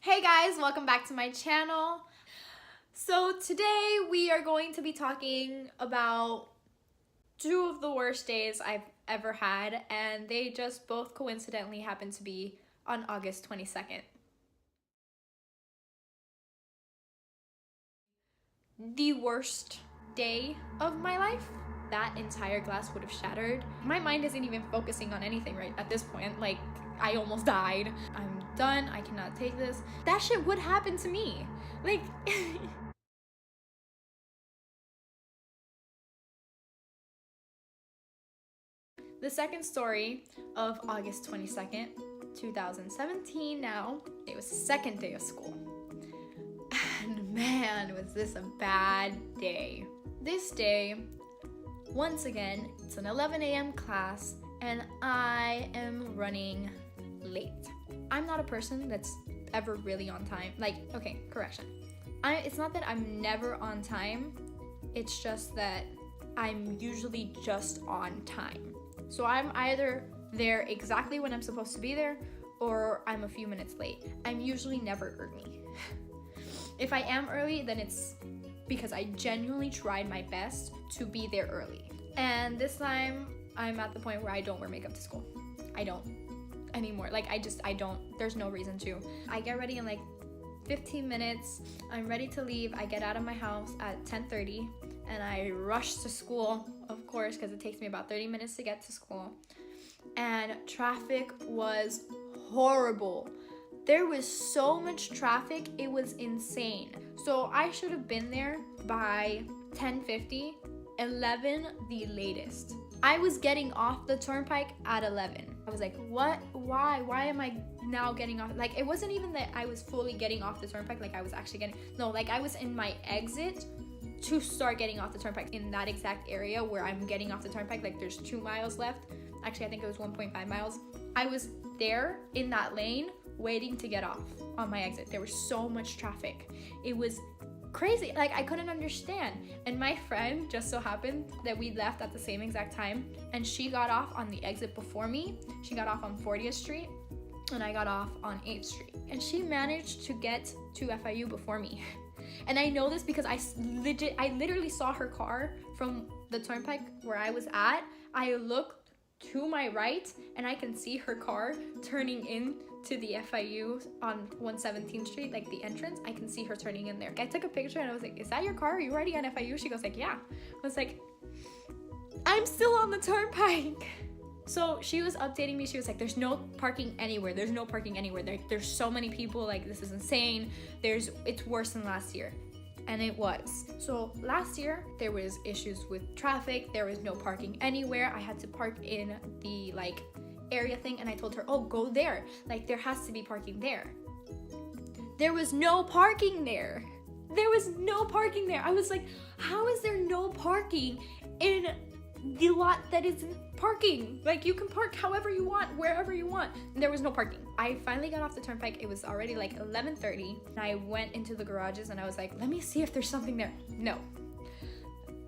Hey guys, welcome back to my channel. So today we are going to be talking about two of the worst days I've ever had, and they just both coincidentally happen to be on August 22nd. The worst day of my life. That entire glass would have shattered. My mind isn't even focusing on anything right at this point. Like, I almost died. I'm done. I cannot take this. That shit would happen to me. Like, the second story of August 22nd, 2017 now. It was the second day of school. And man, was this a bad day. This day, once again, it's an 11 a.m. class and I am running late. I'm not a person that's ever really on time. Like, okay, correction. It's not that I'm never on time. It's just that I'm usually just on time. So I'm either there exactly when I'm supposed to be there or I'm a few minutes late. I'm usually never early. If I am early, then it's because I genuinely tried my best to be there early. And this time, I'm at the point where I don't wear makeup to school. I don't anymore. Like, I don't. There's no reason to. I get ready in like 15 minutes. I'm ready to leave. I get out of my house at 10:30 and I rush to school, of course, because it takes me about 30 minutes to get to school. And traffic was horrible. There was so much traffic, it was insane. So I should have been there by 10:50, 11 the latest. I was getting off the turnpike at 11. I was like, what? Why am I now getting off? Like, it wasn't even that I was fully getting off the turnpike, like I was actually getting, no, like I was in my exit to start getting off the turnpike in that exact area where I'm getting off the turnpike. Like, there's 2 miles left. Actually, I think it was 1.5 miles. I was there in that lane waiting to get off on my exit. There was so much traffic. It was crazy. Like, I couldn't understand. And my friend just so happened that we left at the same exact time, and she got off on the exit before me. She got off on 40th Street and I got off on 8th Street. And she managed to get to FIU before me. And I know this because I literally saw her car from the turnpike where I was at. I looked to my right and I can see her car turning in to the FIU on 117th Street, like the entrance. I can see her turning in there. I took a picture and I was like, is that your car? Are you already on FIU? She goes like, yeah. I was like, I'm still on the turnpike. So she was updating me. She was like, there's no parking anywhere. There's no parking anywhere. There's so many people. Like, this is insane. It's worse than last year. And it was. So last year there was issues with traffic. There was no parking anywhere. I had to park in the like area thing, and I told her, oh, go there. Like, there has to be parking there. There was no parking there. There was no parking there. I was like, how is there no parking in the lot that isn't parking? Like, you can park however you want, wherever you want. And there was no parking. I finally got off the turnpike. It was already like 11:30, and I went into the garages and I was like, let me see if there's something there. No,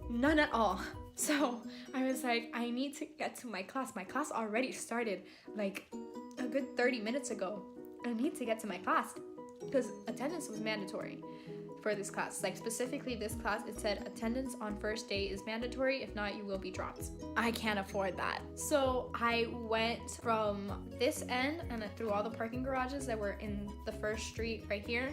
none at all. So I was like, I need to get to my class. My class already started like a good 30 minutes ago. I need to get to my class because attendance was mandatory for this class. Like, specifically this class, it said attendance on first day is mandatory. If not, you will be dropped. I can't afford that. So I went from this end and I through all the parking garages that were in the first street right here.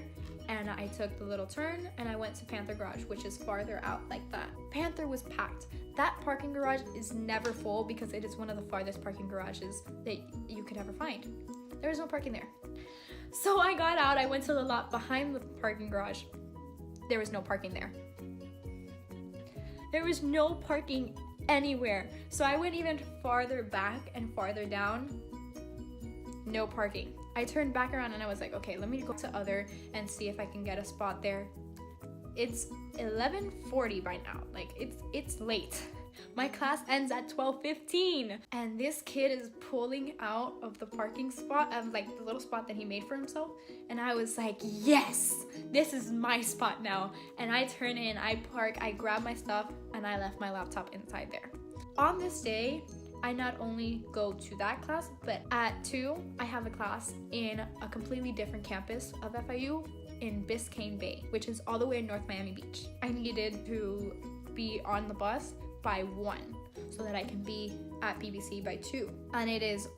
And I took the little turn and I went to Panther Garage, which is farther out like that. Panther was packed. That parking garage is never full because it is one of the farthest parking garages that you could ever find. There was no parking there. So I got out, I went to the lot behind the parking garage. There was no parking there. There was no parking anywhere. So I went even farther back and farther down. No parking. I turned back around and I was like, okay, let me go to other and see if I can get a spot there. It's 11:40 by now. Like, it's late. My class ends at 12:15, and this kid is pulling out of the parking spot, like the little spot that he made for himself, and I was like, yes, this is my spot now. And I turn in, I park, I grab my stuff, and I left my laptop inside there. On this day, I not only go to that class, but at 2, I have a class in a completely different campus of FIU in Biscayne Bay, which is all the way in North Miami Beach. I needed to be on the bus by 1 so that I can be at BBC by 2. And it is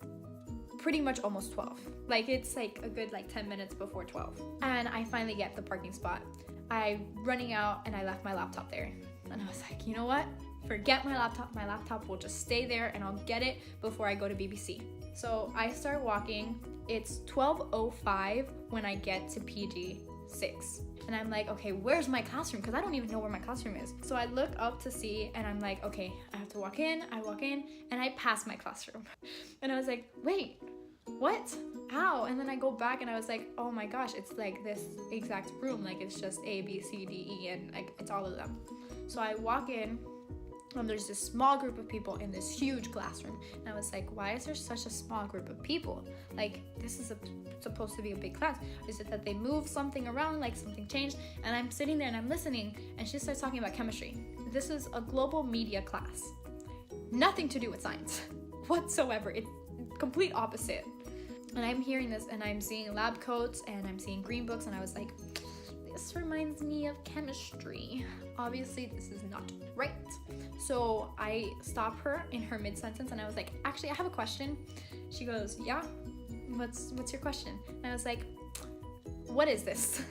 pretty much almost 12. Like it's like a good 10 minutes before 12. And I finally get the parking spot. I'm running out and I left my laptop there. And I was like, you know what? Forget my laptop. My laptop will just stay there and I'll get it before I go to BBC. So I start walking. It's 12:05 when I get to PG 6. And I'm like, okay, where's my classroom? Because I don't even know where my classroom is. So I look up to see and I'm like, okay, I have to walk in. I walk in and I pass my classroom. And I was like, wait, what? How? And then I go back and I was like, oh my gosh, it's like this exact room. Like it's just A, B, C, D, E, and like it's all of them. So I walk in and there's this small group of people in this huge classroom. And I was like, why is there such a small group of people? Like this is supposed to be a big class. Is it that they moved something around, like something changed? And I'm sitting there and I'm listening and she starts talking about chemistry. This is a global media class. Nothing to do with science whatsoever. It's complete opposite. And I'm hearing this and I'm seeing lab coats and I'm seeing green books and I was like, this reminds me of chemistry. Obviously, this is not right. So I stop her in her mid-sentence and I was like, actually, I have a question. She goes, yeah, what's your question? And I was like, what is this?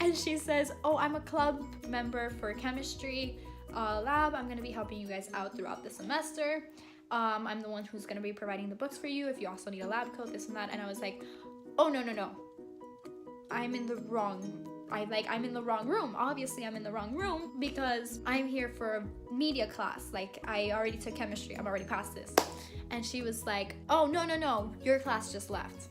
And she says, oh, I'm a club member for chemistry lab. I'm gonna be helping you guys out throughout the semester. I'm the one who's gonna be providing the books for you if you also need a lab coat, this and that. And I was like, oh, no. I'm in the wrong room. Obviously, I'm in the wrong room because I'm here for a media class. Like, I already took chemistry. I'm already past this. And she was like, oh, no. Your class just left.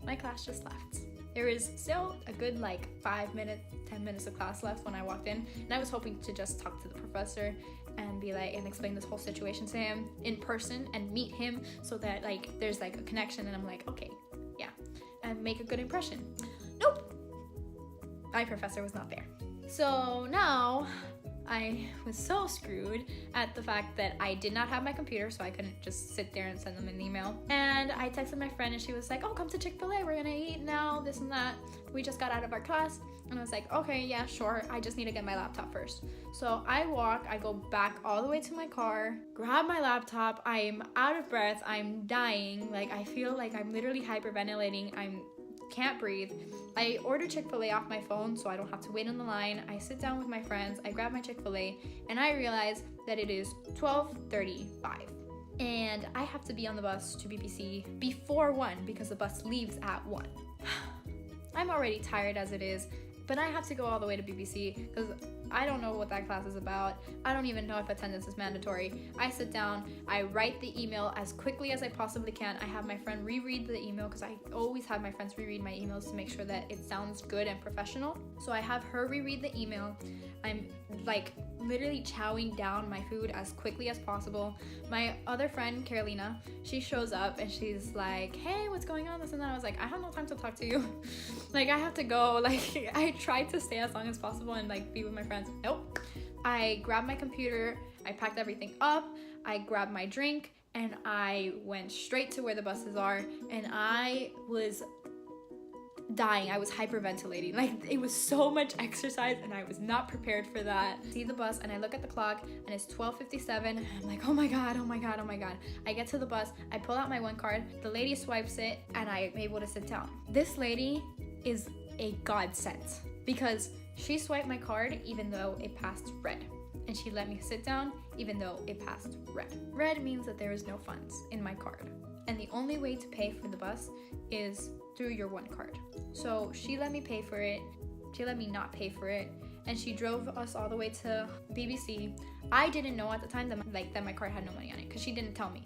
My class just left. There is still a good 5 minutes, 10 minutes of class left when I walked in. And I was hoping to just talk to the professor and be and explain this whole situation to him in person and meet him so that there's a connection and I'm like, okay, yeah, and make a good impression. Nope, my professor was not there. So now I was so screwed at the fact that I did not have my computer, so I couldn't just sit there and send them an email. And I texted my friend and she was like, oh, come to Chick-fil-A, we're gonna eat now, this and that. We just got out of our class. And I was like, okay, yeah, sure. I just need to get my laptop first. So I go back all the way to my car, grab my laptop. I'm out of breath. I'm dying. I feel like I'm literally hyperventilating. Can't breathe. I order Chick-fil-A off my phone so I don't have to wait on the line. I sit down with my friends. I grab my Chick-fil-A and I realize that it is 12:35. And I have to be on the bus to BBC before 1 because the bus leaves at 1. I'm already tired as it is. But I have to go all the way to BBC because I don't know what that class is about. I don't even know if attendance is mandatory. I sit down, I write the email as quickly as I possibly can. I have my friend reread the email because I always have my friends reread my emails to make sure that it sounds good and professional. So I have her reread the email. I'm literally chowing down my food as quickly as possible. My other friend, Carolina, she shows up and she's like, hey, what's going on? This and that. I was like, I have no time to talk to you. I have to go. I tried to stay as long as possible and be with my friends. Nope. I grabbed my computer, I packed everything up, I grabbed my drink, and I went straight to where the buses are, and I was dying. I was hyperventilating. It was so much exercise and I was not prepared for that. I see the bus and I look at the clock and it's 12:57 and I'm like, oh my god. I get to the bus, I pull out my one card, the lady swipes it and I'm able to sit down. This lady is a godsend because she swiped my card even though it passed red. And she let me sit down even though it passed red. Red means that there is no funds in my card. And the only way to pay for the bus is through your one card. So she let me pay for it. She let me not pay for it. And she drove us all the way to BBC. I didn't know at the time that my card had no money on it because she didn't tell me.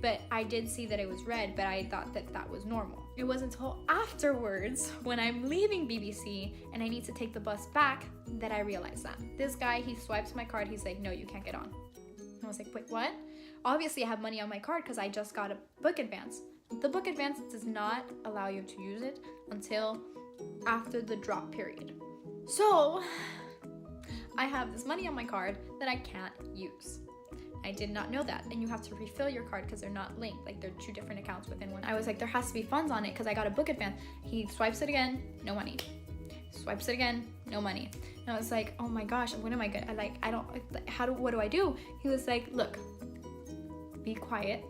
But I did see that it was red, but I thought that was normal. It wasn't until afterwards, when I'm leaving BBC and I need to take the bus back, that I realized that. This guy, he swipes my card, he's like, no, you can't get on. I was like, wait, what? Obviously I have money on my card because I just got a book advance. The book advance does not allow you to use it until after the drop period. So I have this money on my card that I can't use. I did not know that. And you have to refill your card because they're not linked. Like, they're two different accounts within one. I was like, there has to be funds on it because I got a book advance. He swipes it again, no money. Swipes it again, no money. And I was like, oh my gosh, what am I gonna, like, I don't, what do I do? He was like, look, be quiet,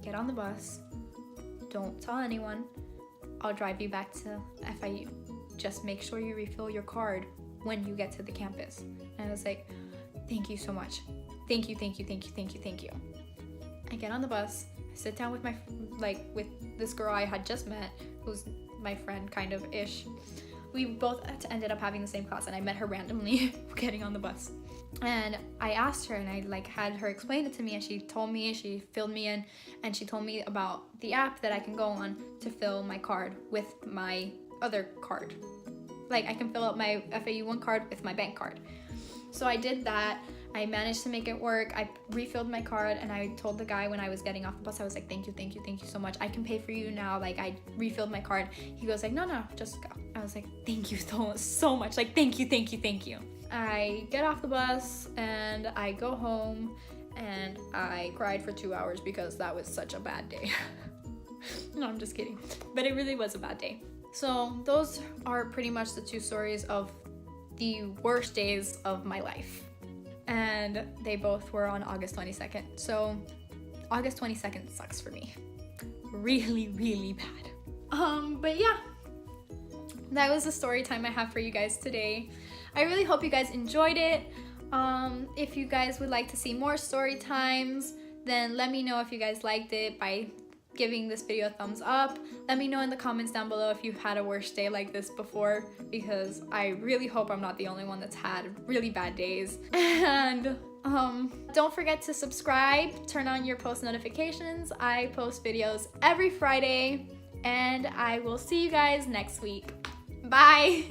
get on the bus, don't tell anyone, I'll drive you back to FIU. Just make sure you refill your card when you get to the campus. And I was like, thank you so much. Thank you, thank you, thank you, thank you, thank you. I get on the bus, I sit down with with this girl I had just met, who's my friend kind of ish. We both ended up having the same class, and I met her randomly getting on the bus. And I asked her, and I like had her explain it to me, and she told me, she filled me in, and she told me about the app that I can go on to fill my card with my other card. Like, I can fill out my FAU1 card with my bank card. So I did that. I managed to make it work. I refilled my card, and I told the guy when I was getting off the bus, I was like, thank you, thank you, thank you so much. I can pay for you now. Like, I refilled my card. He goes like, no, just go. I was like, thank you so much. Like, thank you, thank you, thank you. I get off the bus and I go home, and I cried for 2 hours because that was such a bad day. No, I'm just kidding. But it really was a bad day. So those are pretty much the two stories of the worst days of my life. And they both were on August 22nd. So August 22nd sucks for me. Really, really bad. But yeah, that was the story time I have for you guys today. I really hope you guys enjoyed it. If you guys would like to see more story times, then let me know if you guys liked it by giving this video a thumbs up. Let me know in the comments down below if you've had a worse day like this before, because I really hope I'm not the only one that's had really bad days. And don't forget to subscribe, turn on your post notifications. I post videos every Friday, and I will see you guys next week. Bye.